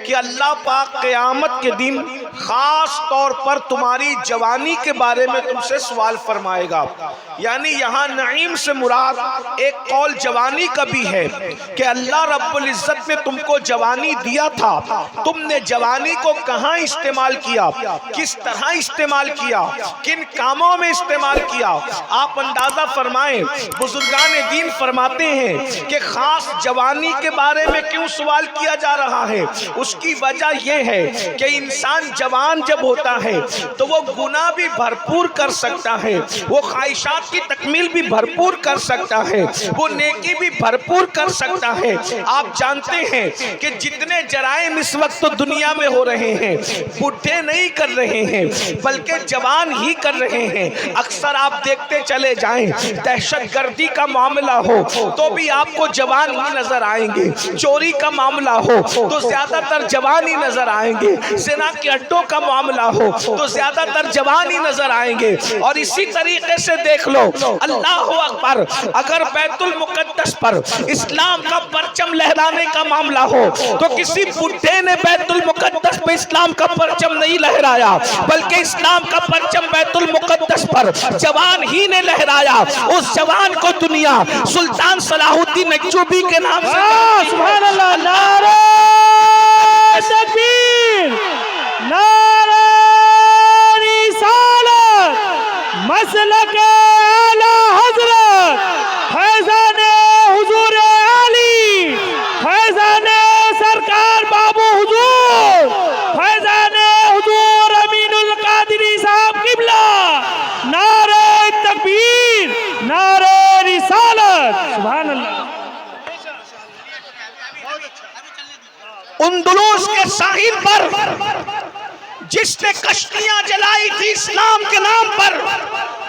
کہ اللہ پاک قیامت کے دن خاص طور پر تمہاری جوانی کے بارے میں تم سے سوال فرمائے گا. یعنی یہاں نعیم سے مراد ایک قول جوانی کا بھی ہے کہ اللہ رب العزت نے تم کو جوانی دیا تھا، تم نے جوانی کو کہاں استعمال کیا، کس طرح استعمال کیا، کن کاموں میں استعمال کیا. آپ اندازہ فرمائیں، بزرگان دین فرماتے ہیں کہ خاص جوانی کے بارے میں کیوں سوال کیا جا رہا ہے. اس کی وجہ یہ ہے کہ انسان جوان جب ہوتا ہے تو وہ گناہ بھی بھرپور کر سکتا ہے، وہ خواہشات کی تکمیل بھی بھرپور کر سکتا ہے، وہ نیکی بھی بھرپور کر سکتا ہے. آپ جانتے ہیں کہ جتنے جرائم اس وقت دنیا میں ہو رہے ہیں بڈھے نہیں کر رہے ہیں بلکہ جوان ہی کر رہے ہیں. اکثر آپ دیکھتے چلے جائیں، دہشت گردی کا معاملہ ہو تو بھی آپ کو جوان ہی نظر آئیں گے، چوری کا معاملہ ہو تو زیادہ تر جوان ہی نظر آئیں گے، زنا کے اڈوں کا معاملہ ہو تو زیادہ تر جوان ہی نظر آئیں گے. اور اسی طریقے سے دیکھ لو، اللہ اکبر، اگر بیت المقدس پر اسلام کا پرچم لہرانے کا معاملہ ہو تو کسی بڈھے نے بیت المقدس پہ اسلام کا پرچم نہیں لہرایا بلکہ اسلام کا پرچم بیت المقدس پر جوان ہی نے لہرایا. اس جوان کو دنیا سلطان صلاح الدین ایوبی کے نام سے سبحان اللہ. نعرہ تکبیر، نعرہ رسالت، مسلک اعلی حضرت فیضان حضور علی، فیضان سرکار بابو حضور، فیضان حضور امین القادری صاحب قبلہ. نعرہ تکبیر، نعرہ رسالت. سبحان اللہ. اندلس کے ساحل پر جس نے کشتیاں جلائی تھی اسلام کے نام پر،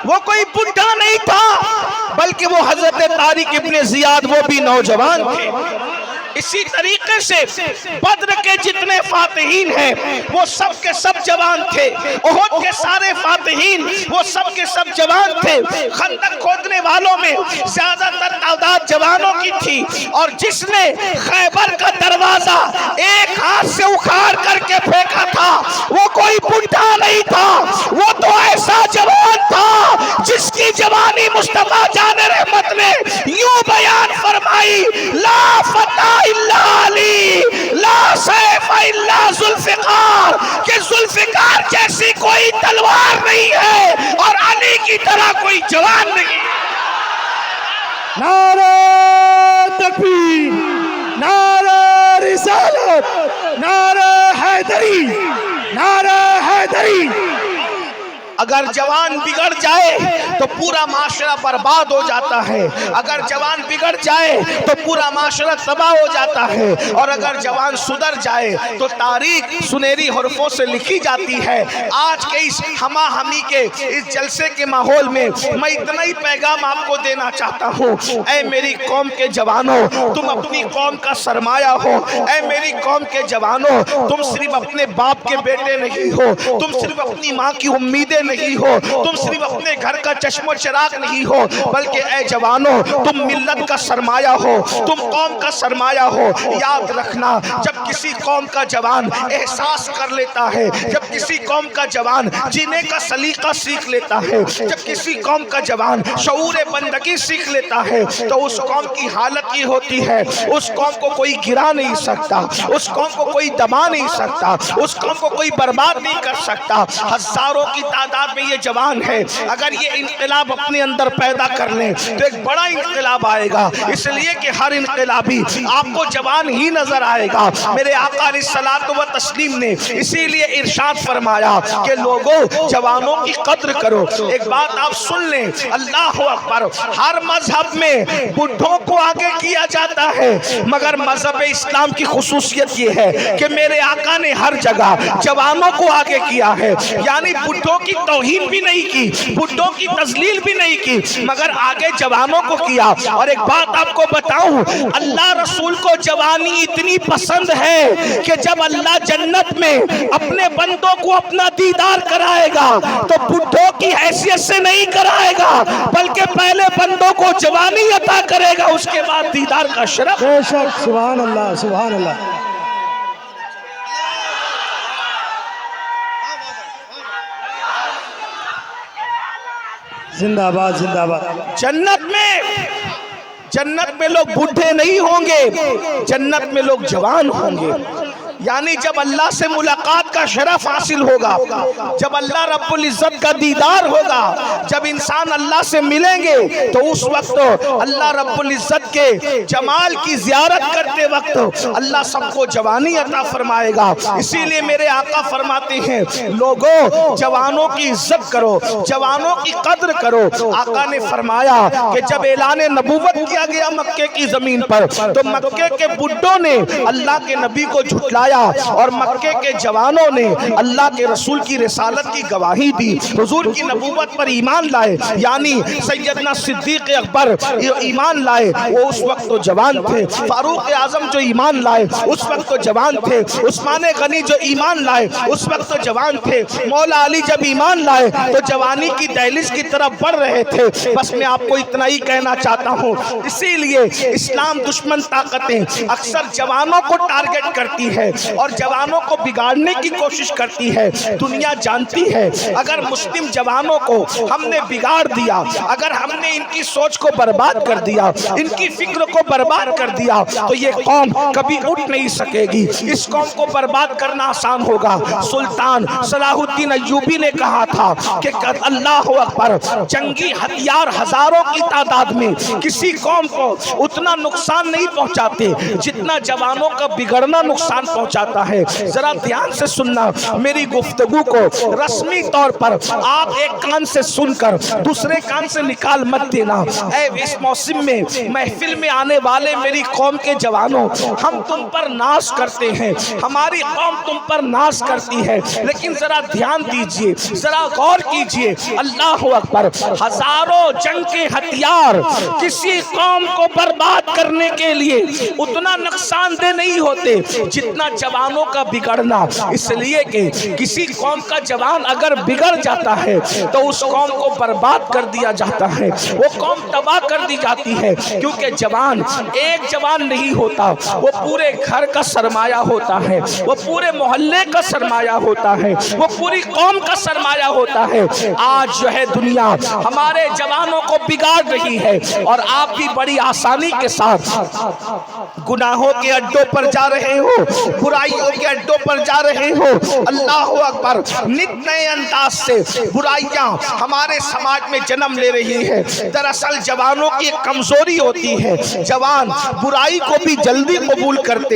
وہ کوئی بڈھا نہیں تھا بلکہ وہ حضرت طارق ابن زیاد، وہ بھی نوجوان تھے. اسی طریقے سے بدر کے جتنے فاتحین ہیں وہ سب کے سب جوان تھے، احد کے سارے فاتحین وہ سب کے سب جوان تھے. خندق کھودنے والوں میں زیادہ تر تعداد جوانوں کی تھی، اور جس نے خیبر کا دروازہ ایک ہاتھ سے اکھاڑ کر کے پھینکا تھا وہ کوئی بڈھا نہیں تھا، وہ تو ایسا جوان تھا جس کی جوانی مصطفیٰ جان رحمت نے یوں بیان فرمائی: لا فتح الا علی، لا سیف الا ذوالفقار، کہ ذوالفقار جیسی کوئی تلوار نہیں ہے اور علی کی طرح کوئی جوان نہیں. نعرہ تکبیر، نعرہ رسالت، نعرہ حیدری، نعرہ حیدری. اگر جوان بگڑ جائے تو پورا معاشرہ برباد ہو جاتا ہے، اگر جوان بگڑ جائے تو پورا معاشرہ تباہ ہو جاتا ہے، اور اگر جوان سدھر جائے تو تاریخ سنہری حروفوں سے لکھی جاتی ہے. آج کے اس ہما ہمی کے اس جلسے کے ماحول میں میں اتنا ہی پیغام آپ کو دینا چاہتا ہوں: اے میری قوم کے جوانوں، تم اپنی قوم کا سرمایہ ہو. اے میری قوم کے جوانوں، تم صرف اپنے باپ کے بیٹے نہیں ہو، تم صرف اپنی ماں کی امیدیں نہیں ہو، تم صرف اپنے گھر کا چشم و چراغ نہیں ہو، بلکہ اے جوانوں تم ملت کا سرمایہ ہو، تم قوم کا سرمایہ ہو. یاد رکھنا، جب کسی قوم کا جوان احساس کر لیتا ہے، جب کسی قوم کا جوان جینے کا سلیقہ سیکھ لیتا ہے، جب کسی قوم کا جوان شعور بندگی سیکھ لیتا ہے تو اس قوم کی حالت یہ ہوتی ہے، اس قوم کو کوئی گرا نہیں سکتا، اس قوم کو کوئی دبا نہیں سکتا، اس قوم کو کوئی برباد نہیں کر سکتا. ہزاروں کی تعداد میں یہ جوان ہے، اگر یہ انقلاب اپنے اندر پیدا کر لیں تو ایک بڑا انقلاب آئے گا. اس لیے کہ ہر انقلابی آپ کو جوان ہی نظر آئے گا. میرے آقا علیہ الصلوۃ والتسلیم نے اسی لیے ارشاد فرمایا کہ لوگوں جوانوں کی قدر کرو. ایک بات آپ سن لیں، اللہ اکبر، ہر مذہب میں بڈھوں کو آگے کیا جاتا ہے، مگر مذہب اسلام کی خصوصیت یہ ہے کہ میرے آقا نے ہر جگہ جوانوں کو آگے کیا ہے. یعنی بڈھوں کی توہین بھی نہیں کی، بڈھوں کی تذلیل بھی نہیں کی، مگر آگے جوانوں کو کیا. اور ایک بات آپ کو بتاؤں، اللہ رسول کو جوانی اتنی پسند ہے کہ جب اللہ جنت میں اپنے بندوں کو اپنا دیدار کرائے گا تو بڈھوں کی حیثیت سے نہیں کرائے گا، بلکہ پہلے بندوں کو جوانی عطا کرے گا، اس کے بعد دیدار کا شرف. بے شک. سبحان اللہ، سبحان اللہ. زندہ باد زندہ باد. جنت میں لوگ بوڑھے نہیں ہوں گے، جنت میں لوگ جوان ہوں گے. یعنی جب اللہ سے ملاقات کا شرف حاصل ہوگا، جب اللہ رب العزت کا دیدار ہوگا، جب انسان اللہ سے ملیں گے تو اس وقت اللہ رب العزت کے جمال کی زیارت کرتے وقت اللہ سب کو جوانی عطا فرمائے گا. اسی لیے میرے آقا فرماتے ہیں لوگوں جوانوں کی عزت کرو، جوانوں کی قدر کرو. آقا نے فرمایا کہ جب اعلان نبوت کیا گیا مکے کی زمین پر تو مکے کے بڈھوں نے اللہ کے نبی کو جھٹلایا اور مکے کے جوانوں نے اللہ کے رسول کی رسالت کی گواہی دی، حضور کی نبوت پر ایمان لائے. یعنی سیدنا صدیق اکبر ایمان لائے، وہ اس وقت تو جوان تھے. فاروق اعظم جو ایمان لائے اس وقت تو جوان تھے. عثمان غنی جو ایمان لائے اس وقت تو جوان تھے. مولا علی جب ایمان لائے تو جوانی کی دہلیز کی طرف بڑھ رہے تھے. بس میں آپ کو اتنا ہی کہنا چاہتا ہوں، اسی لیے اسلام دشمن طاقتیں اکثر جوانوں کو ٹارگٹ کرتی ہے اور جوانوں کو بگاڑنے کی کوشش کرتی ہے. دنیا جانتی ہے اگر مسلم جوانوں کو ہم نے بگاڑ دیا، اگر ہم نے ان کی سوچ کو برباد کر دیا، ان کی فکر کو برباد کر دیا تو یہ قوم کبھی اٹھ نہیں سکے گی. اس قوم کو برباد کرنا آسان ہوگا. سلطان صلاح الدین ایوبی نے کہا تھا کہ اللہ اکبر، جنگی ہتھیار ہزاروں کی تعداد میں کسی قوم کو اتنا نقصان نہیں پہنچاتے جتنا جوانوں کا بگڑنا نقصان پہنچاتا ہے. ذرا دھیان سے سننا میری گفتگو کو، رسمی طور پر آپ ایک کان سے سن کر دوسرے کان سے نکال مت دینا. اے اس موسم میں محفل میں آنے والے میری قوم کے جوانوں، ہم تم پر ناز کرتے ہیں، ہماری قوم تم پر ناز کرتی ہے، لیکن ذرا دھیان دیجئے، ذرا غور کیجئے. اللہ اکبر، ہزاروں جنگ کے ہتھیار کسی قوم کو برباد کرنے کے لیے اتنا نقصان دہ نہیں ہوتے جتنا جوانوں کا بگڑنا. اس لیے کہ کسی قوم کا جوان اگر بگڑ جاتا ہے تو اس قوم کو برباد کر دیا جاتا ہے، وہ قوم تباہ کر دی جاتی ہے. کیونکہ جوان ایک جوان نہیں ہوتا، وہ پورے گھر کا سرمایہ ہوتا ہے، وہ پورے محلے کا سرمایہ ہوتا ہے، وہ پوری قوم کا سرمایہ ہوتا ہے. آج جو ہے دنیا ہمارے جوانوں کو بگاڑ رہی ہے اور آپ بھی بڑی آسانی کے ساتھ گناہوں کے اڈوں پر جا رہے ہو، برائیوں کے اڈوں پر جا رہے ہو. اللہ اکبر، نت نئے انداز سے برائیاں ہمارے سماج میں جنم لے رہی ہے. دراصل جوانوں کی کمزوری ہوتی ہے، جوان برائی کو بھی جلدی قبول کرتے